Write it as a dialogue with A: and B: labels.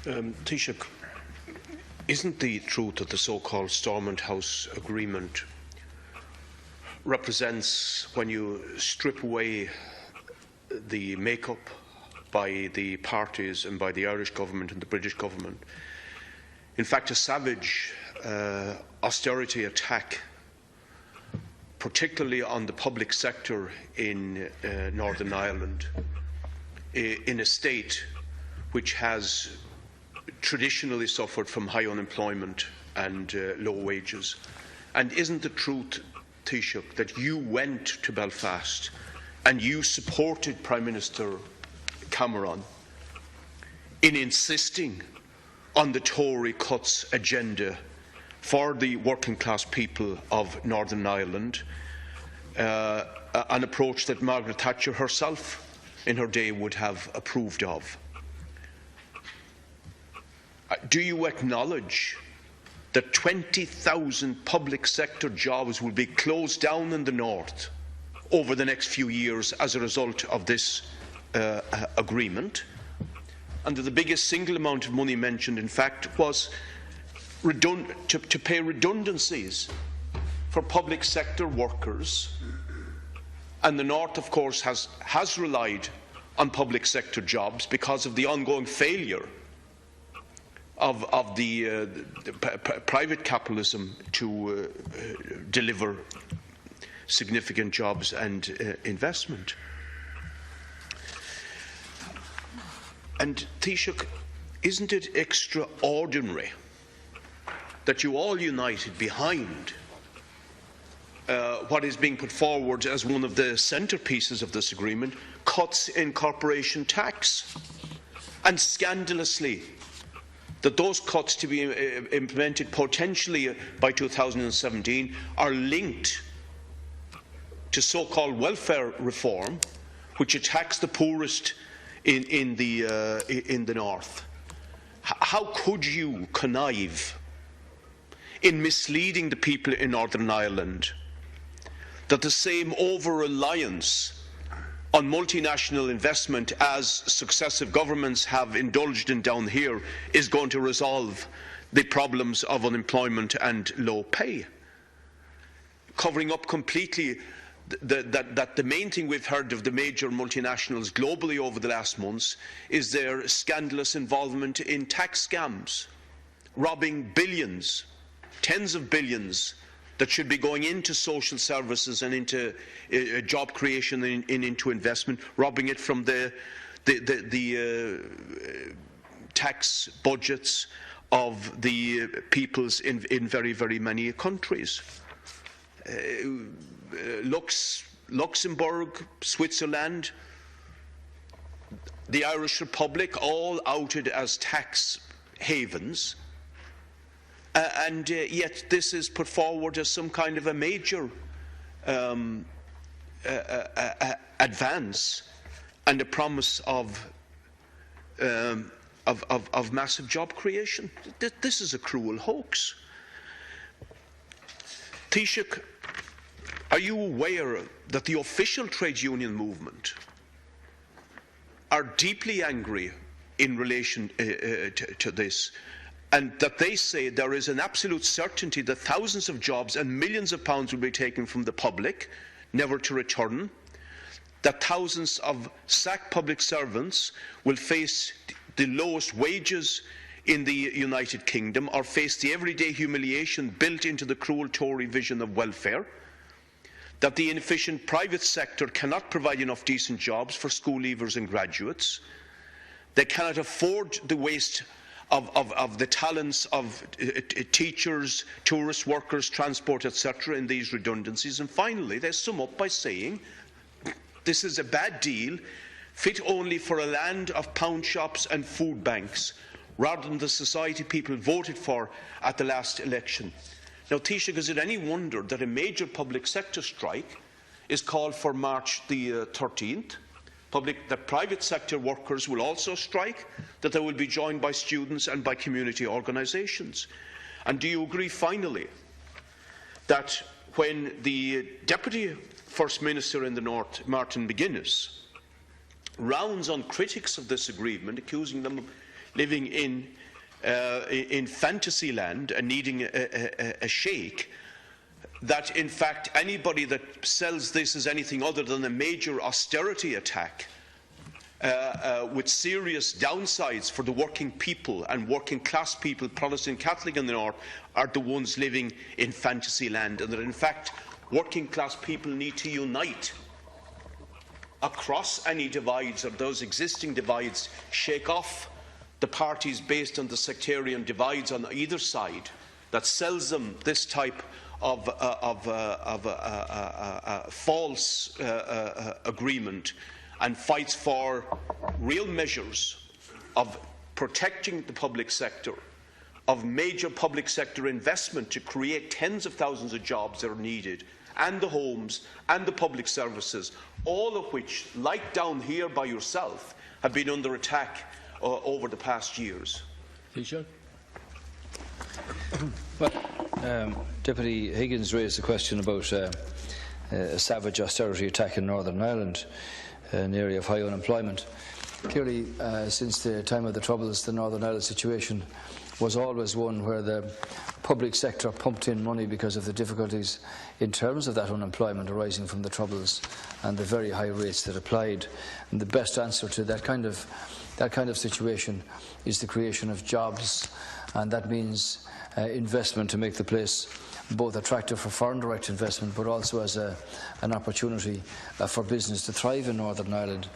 A: Taoiseach, isn't the truth that the so-called Stormont House agreement represents, when you strip away the make-up by the parties and by the Irish government and the British government, in fact a savage austerity attack, particularly on the public sector in Northern Ireland, in a state which has traditionally suffered from high unemployment and low wages? And isn't the truth, Taoiseach, that you went to Belfast and you supported Prime Minister Cameron in insisting on the Tory cuts agenda for the working class people of Northern Ireland, an approach that Margaret Thatcher herself in her day would have approved of? Do you acknowledge that 20,000 public sector jobs will be closed down in the north over the next few years as a result of this agreement, and that the biggest single amount of money mentioned, in fact, was to pay redundancies for public sector workers? And the north, of course, has relied on public sector jobs because of the ongoing failure of the private capitalism to deliver significant jobs and investment. And Taoiseach, isn't it extraordinary that you all united behind what is being put forward as one of the centrepieces of this agreement, cuts in corporation tax, and scandalously that those cuts to be implemented potentially by 2017 are linked to so-called welfare reform, which attacks the poorest in the north? How could you connive in misleading the people in Northern Ireland that the same over-reliance on multinational investment as successive governments have indulged in down here is going to resolve the problems of unemployment and low pay? Covering up completely that the main thing we've heard of the major multinationals globally over the last months is their scandalous involvement in tax scams, robbing billions, tens of billions, that should be going into social services and into job creation and into investment, robbing it from the tax budgets of the peoples in very, very many countries. Luxembourg, Switzerland, the Irish Republic, all outed as tax havens. And yet this is put forward as some kind of a major advance and a promise of massive job creation. This is a cruel hoax. Taoiseach, are you aware that the official trade union movement are deeply angry in relation to this, and that they say there is an absolute certainty that thousands of jobs and millions of pounds will be taken from the public, never to return, that thousands of sacked public servants will face the lowest wages in the United Kingdom, or face the everyday humiliation built into the cruel Tory vision of welfare, that the inefficient private sector cannot provide enough decent jobs for school leavers and graduates, they cannot afford the waste of the talents of teachers, tourist workers, transport, etc. in these redundancies. And finally, they sum up by saying this is a bad deal, fit only for a land of pound shops and food banks, rather than the society people voted for at the last election. Now, Taoiseach, is it any wonder that a major public sector strike is called for March the 13th? That private sector workers will also strike, that they will be joined by students and by community organisations. And do you agree, finally, that when the Deputy First Minister in the North, Martin McGuinness, rounds on critics of this agreement, accusing them of living in fantasy land and needing a shake, that in fact anybody that sells this as anything other than a major austerity attack with serious downsides for the working people and working class people, Protestant Catholic in the North, are the ones living in fantasy land, and that in fact working class people need to unite across any divides, or those existing divides, shake off the parties based on the sectarian divides on either side that sells them this type of false agreement, and fights for real measures of protecting the public sector, of major public sector investment to create tens of thousands of jobs that are needed, and the homes and the public services, all of which, like down here by yourself, have been under attack over the past years.
B: Well, Deputy Higgins raised the question about a savage austerity attack in Northern Ireland, an area of high unemployment. Clearly, since the time of the Troubles, the Northern Ireland situation was always one where the public sector pumped in money because of the difficulties in terms of that unemployment arising from the Troubles and the very high rates that applied. And the best answer to that kind of situation is the creation of jobs, and that means investment to make the place both attractive for foreign direct investment, but also as an opportunity for business to thrive in Northern Ireland.